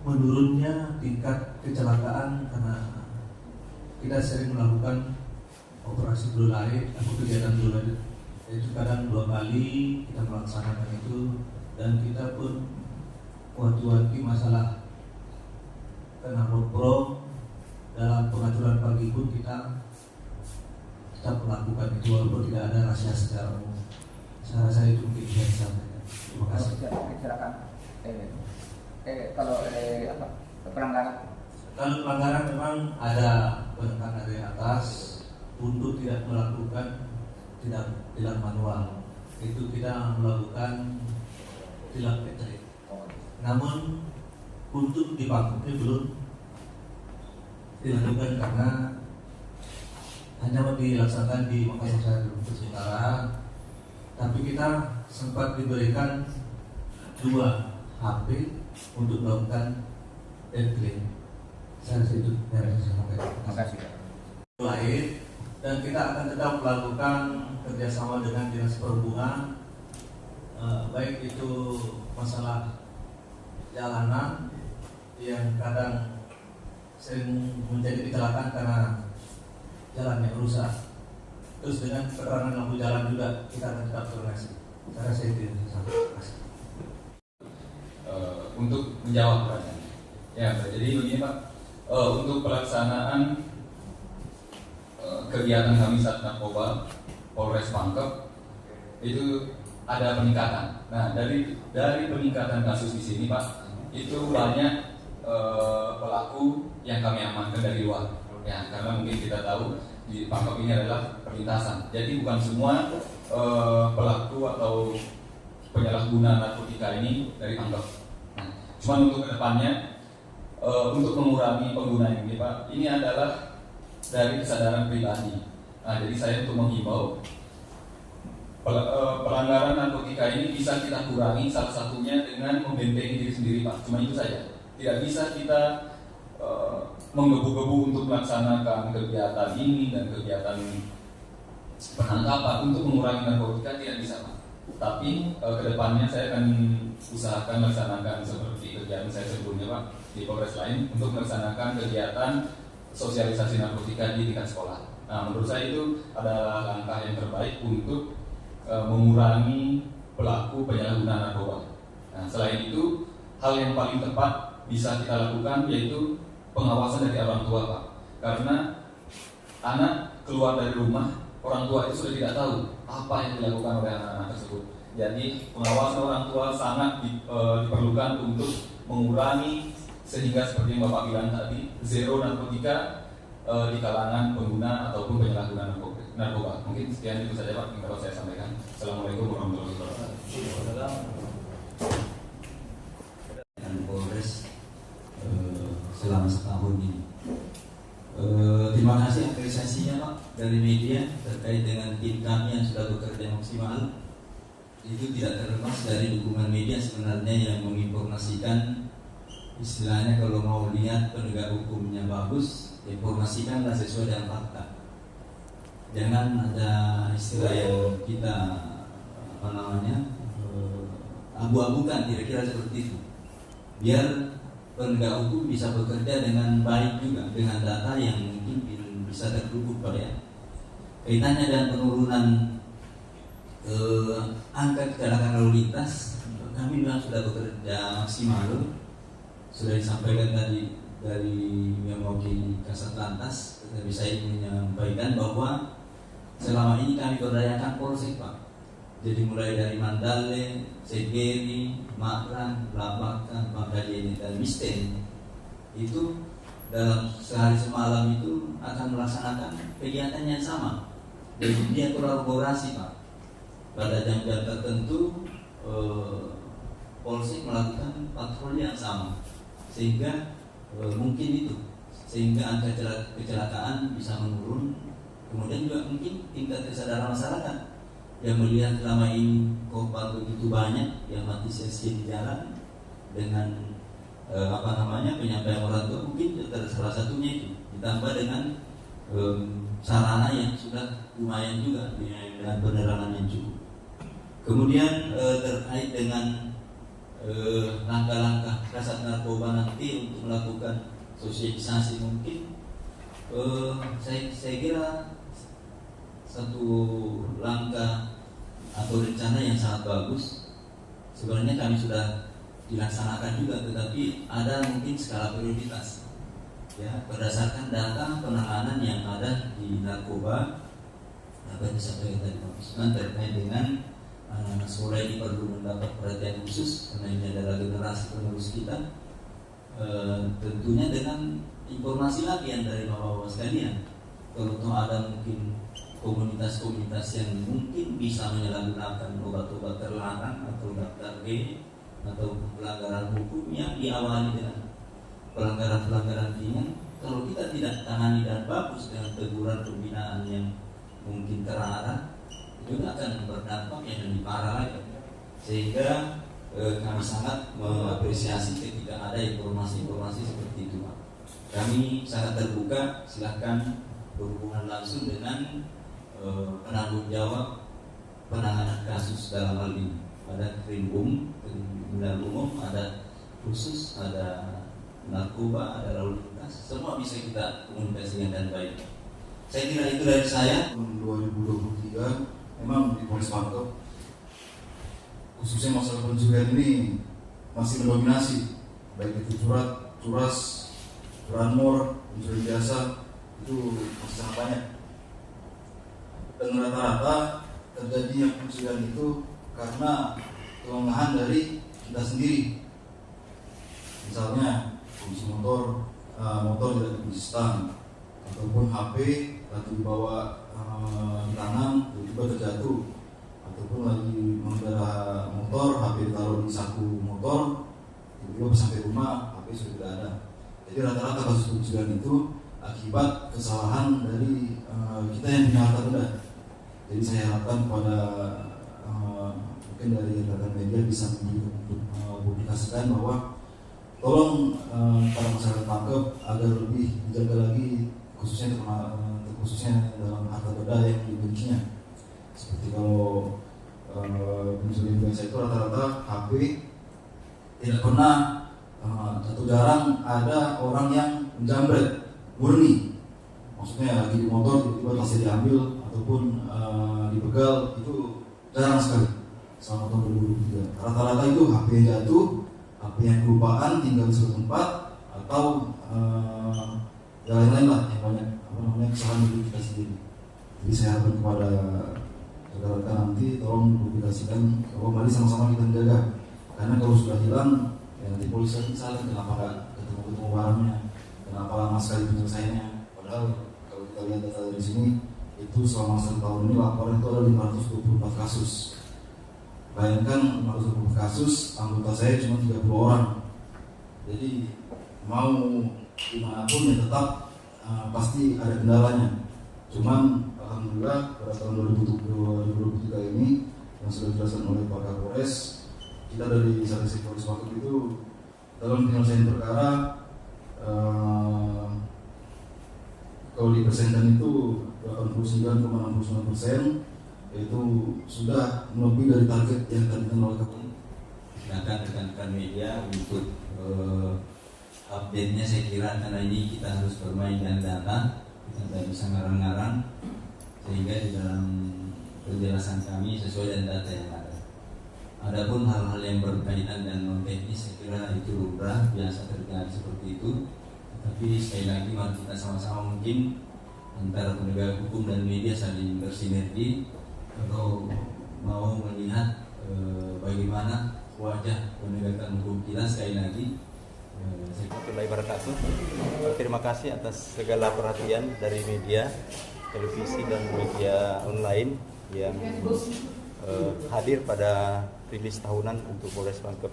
menurunnya tingkat kecelakaan karena kita sering melakukan operasi blue light atau kegiatan blue light. Itu kadang 2 kali kita melaksanakan itu, dan kita pun wanti-wanti masalah kena pro dalam pengaturan pagi pun kita melakukan itu walaupun tidak ada rahasia secara umum. Saya rasa itu mungkin bisa disampaikan. Terima kasih. Kecelakaan kalau pelanggaran? Kalau pelanggaran memang ada penekanan dari atas untuk tidak melakukan tilang manual. Itu kita melakukan tilang elektrik. Namun untuk di Pangkopnya belum dilakukan karena hanya dilaksanakan di Makassar untuk sementara. Tapi kita sempat diberikan 2 HP untuk melakukan elektrik. Saya rasa itu dari saya sampaikan. Terima kasih. Lain, dan kita akan tetap melakukan kerjasama dengan Dinas Perhubungan, baik itu masalah jalanan yang kadang sering menjadi kecelakaan karena jalan yang rusak. Terus dengan keterangan lampu jalan juga kita akan tetap koordinasi. Saya rasa itu yang saya sampaikan. Untuk menjawab pertanyaan. Ya, jadi begini Pak, untuk pelaksanaan kegiatan kami saat narkoba Polres Pangkep itu ada peningkatan. Nah, dari peningkatan kasus di sini Pak, itu banyak pelaku yang kami amankan dari luar. Ya, karena mungkin kita tahu di Pangkep ini adalah perlintasan. Jadi bukan semua pelaku atau penyalahguna narkotika ini dari Pangkep. Nah, cuma untuk kedepannya, untuk mengurangi penggunaan ini Pak, ini adalah dari kesadaran pribadi. Nah, jadi saya untuk menghimbau pelanggaran narkotika ini bisa kita kurangi salah satunya dengan membentengi diri sendiri Pak. Cuma itu saja. Tidak bisa kita menggebu-gebu untuk melaksanakan kegiatan ini dan kegiatan penangkapan untuk mengurangi narkotika, tidak bisa Pak. Tapi kedepannya saya akan usahakan melaksanakan seperti kegiatan saya sebelumnya Pak di Polres lain untuk melaksanakan kegiatan sosialisasi narkotika di tingkat sekolah. Nah, menurut saya itu adalah langkah yang terbaik untuk mengurangi pelaku penyalahgunaan narkoba. Nah, selain itu, hal yang paling tepat bisa kita lakukan yaitu pengawasan dari orang tua Pak. Karena anak keluar dari rumah, orang tua itu sudah tidak tahu apa yang dilakukan oleh anak-anak tersebut. Jadi pengawasan orang tua sangat diperlukan untuk mengurangi, sehingga seperti yang Bapak bilang tadi, zero narkotika di kalangan pengguna ataupun penyalahguna narkoba. Mungkin sekian itu saja Pak yang dapat saya sampaikan. Assalamualaikum warahmatullahi wabarakatuh. Dan Polres selama setahun ini. Terima kasih apresiasinya Pak dari media terkait dengan tim kami yang sudah bekerja maksimal. Itu tidak terlepas dari dukungan media sebenarnya yang menginformasikan, istilahnya kalau mau lihat penegak hukumnya bagus, informasikanlah sesuai dengan fakta. Jangan ada istilah yang kita abu-abukan, kira-kira seperti itu. Biar penegak hukum bisa bekerja dengan baik juga, dengan data yang mungkin bisa terkumpul Pak ya. Kaitannya dengan penurunan angka kecelakaan lalu lintas, kami memang sudah bekerja maksimal. Sudah disampaikan tadi dari yang mewakili Kasat Lantas, tapi saya ingin menyampaikan bahwa selama ini kami berdayakan Polsek Pak. Jadi mulai dari Mandale, Segeri, Makrang, Labakan, Pangkajene dan Misten, itu dalam sehari semalam itu akan melaksanakan kegiatan yang sama. Jadi dia kolaborasi Pak. Pada jam-jam tertentu Polsek melakukan patroli yang sama, sehingga mungkin itu, sehingga angka kecelakaan bisa menurun. Kemudian juga mungkin tingkat kesadaran masyarakat yang melihat selama ini korban begitu banyak yang mati sia-sia di jalan dengan penyampaian orang tua, mungkin salah satunya itu ditambah dengan sarana yang sudah lumayan juga dengan penerangan yang cukup. Kemudian terkait dengan langkah-langkah kasat narkoba nanti untuk melakukan sosialisasi mungkin saya kira satu langkah atau rencana yang sangat bagus. Sebenarnya kami sudah dilaksanakan juga, tetapi ada mungkin skala prioritas ya, berdasarkan data penanganan yang ada di narkoba. Apa yang disampaikan tadi Pak Usman terkait dengan anak-anak sekolah ini perlu mendapat perhatian khusus karena ini adalah generasi penerus kita. Tentunya dengan informasi lagi yang dari bapak-bapak sekalian, kalau ada mungkin komunitas-komunitas yang mungkin bisa menyalahgunakan obat-obat terlarang atau daftar G atau pelanggaran hukum yang diawali dengan pelanggaran-pelanggaran ringan, kalau kita tidak tangani dan bagus dengan teguran pembinaan yang mungkin terarah, juga akan berdampak yang lebih parah lagi. Sehingga kami sangat mengapresiasi ketika ada informasi-informasi seperti itu Pak. Kami sangat terbuka, silahkan berhubungan langsung dengan penanggung jawab penanganan kasus dalam hal ini. Ada Krimbum, Kriminal Umum, ada khusus, ada narkoba, ada lalu lintas, semua bisa kita komunikasikan dengan baik. Saya kira itu dari saya. 2023 memang di Polres Pangkep khususnya masalah pencurian ini masih mendominasi, baik itu curas, curanmor, pencurian biasa itu masih sangat banyak. Dan rata-rata terjadinya pencurian itu karena kelengahan dari kita sendiri. Misalnya kondisi motor tidak dikunci stang, ataupun HP lagi dibawa di tangan tiba-tiba terjatuh, ataupun lagi mengendarai motor HP ditaruh di saku motor tiba-tiba sampai rumah HP sudah tidak ada. Jadi rata-rata kasus pencurian itu akibat kesalahan dari kita yang punya harta benda. Jadi saya harapkan kepada mungkin dari rekan media bisa mempublikasikan bahwa tolong para masyarakat Pangkep agar lebih dijaga lagi khususnya dalam harta benda yang dimilikinya. Seperti kalau pencurian biasa itu rata-rata HP, tidak pernah atau jarang ada orang yang menjamret murni. Maksudnya lagi di motor tiba-tiba tasnya diambil ataupun dibegal, itu jarang sekali selama tahun 2023. Rata-rata itu HP yang jatuh, HP yang kelupaan tinggal di suatu tempat, atau yang lain-lain lah yang banyak kesalahan diri kita sendiri. Jadi saya harapkan kepada rekan-rekan nanti tolong publikasikan bahwa mari sama-sama kita menjaga, karena kalau sudah hilang ya nanti polisi lagi salah, kenapa nggak ketemu barangnya, kenapa lama sekali penyelesaiannya. Padahal kalau kita lihat data dari sini itu selama 1 tahun ini laporan itu ada 524 kasus. Bayangkan 524 kasus, anggota saya cuma 30 orang. Jadi mau dimanapun ya tetap pasti ada kendalanya. Cuman alhamdulillah pada tahun 2023 ini yang sudah dijelaskan oleh Pak Kapolres, kita dari Satgas Polres Pangkep itu dalam penyelesaian perkara kalau dipersenkan itu 89,69%, yaitu sudah lebih dari target yang ditentukan oleh Kapolri. Silakan rekan-rekan media untuk update-nya. Saya kira karena ini kita harus bermain dengan data, kita tidak bisa ngarang-ngarang, sehingga di dalam penjelasan kami sesuai dengan data yang ada. Adapun hal-hal yang berkaitan dengan non teknis, saya kira itu lumrah biasa terjadi seperti itu. Tapi sekali lagi mari kita sama-sama mungkin antara penegak hukum dan media saling bersinergi kalau mau melihat bagaimana wajah penegakan hukum kita. Sekali lagi warahmatullahi wabarakatuh. Terima kasih atas segala perhatian dari media, televisi dan media online yang hadir pada rilis tahunan untuk Polres Pangkep.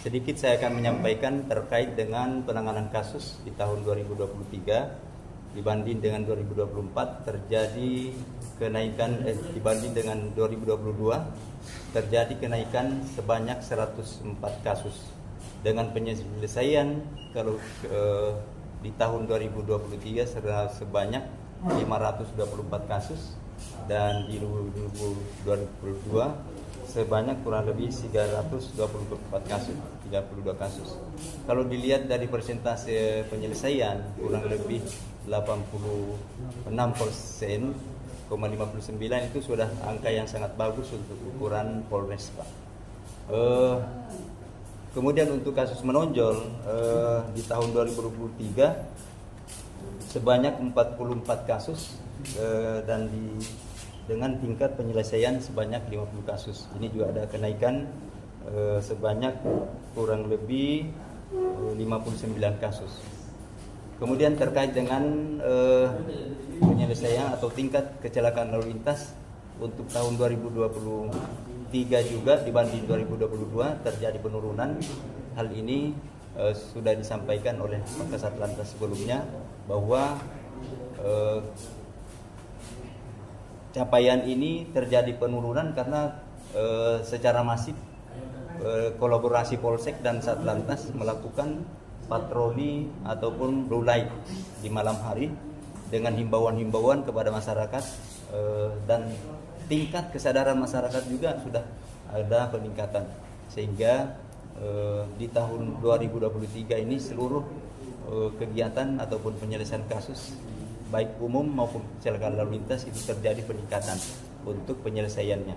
Sedikit saya akan menyampaikan terkait dengan penanganan kasus di tahun 2023 dibanding dengan 2024 terjadi kenaikan dibanding dengan 2022 terjadi kenaikan sebanyak 104 kasus. Dengan penyelesaian kalau di tahun 2023 sebanyak 524 kasus dan di 2022 sebanyak kurang lebih 324 kasus, 32 kasus. Kalau dilihat dari persentase penyelesaian kurang lebih 86,59 itu sudah angka yang sangat bagus untuk ukuran Polres, Pak. Kemudian untuk kasus menonjol di tahun 2023 sebanyak 44 kasus dan dengan tingkat penyelesaian sebanyak 50 kasus. Ini juga ada kenaikan sebanyak kurang lebih 59 kasus. Kemudian terkait dengan penyelesaian atau tingkat kecelakaan lalu lintas untuk tahun 2023 juga dibanding 2022 terjadi penurunan. Hal ini sudah disampaikan oleh Pak Kasat Lantas sebelumnya bahwa capaian ini terjadi penurunan karena secara masif kolaborasi Polsek dan Satlantas melakukan patroli ataupun blue light di malam hari dengan himbauan-himbauan kepada masyarakat, dan tingkat kesadaran masyarakat juga sudah ada peningkatan, sehingga di tahun 2023 ini seluruh kegiatan ataupun penyelesaian kasus baik umum maupun kecelakaan lalu lintas itu terjadi peningkatan untuk penyelesaiannya.